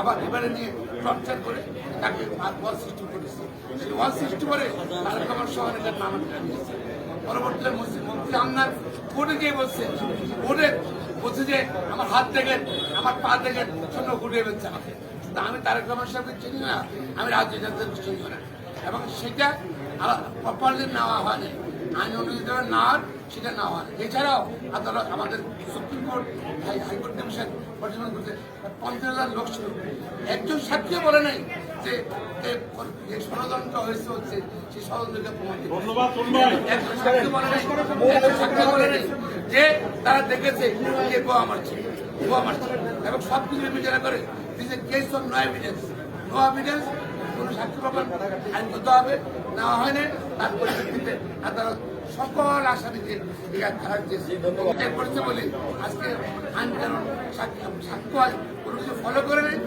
আবার এবারে নিয়ে টর্চার করে তাকে ওয়াল সৃষ্টি করেছে। সেই ওয়াল সৃষ্টি করে তার আমার শহরে নাম নিয়েছে। পরবর্তীতে মন্ত্রী আমনার কোর্টে গিয়ে বলছে, কোর্টে বলছে যে আমার হাত থেকে আমার পা থেকে শূন্য ঘুরিয়ে ফেলছে আমাকে। তা আমি তারেক রহমান সাহেবকে চিনি না, আমি রাজনীতি চিনি না, এবং সেটা প্রপারলি নেওয়া হয়নি, আইন অনুযায়ী নেওয়ার সেটা নেওয়া হয়নি। এছাড়াও আদালত আমাদের সুপ্রিম কোর্ট হাইকোর্ট ডিভিশন পরিচালনা করতে 50,000 লোক ছিল, একজন সাক্ষীও বলে নাই যে ষড়যন্ত্র হয়েছে হচ্ছে সেই ষড়যন্ত্রকে প্রমাণ একজন সাক্ষী বলে নাই, একজন সাক্ষী বলে নাই যে তারা দেখেছে যে গো আমার ছিল, গো আমার ছিল, এবং সবকিছু বিচার করে this a case of no evidence, no evidence, কোনো সাক্ষী প্রমাণ আইনগত হবে নেওয়া হয় না। তার পরিপ্রেক্ষিতে আদালত সকল আসামিকে খারাপ দিয়েছে করেছে বলে আজকে আইন কানুন সাক্ষ্য কোনো কিছু ফলো করে নেই।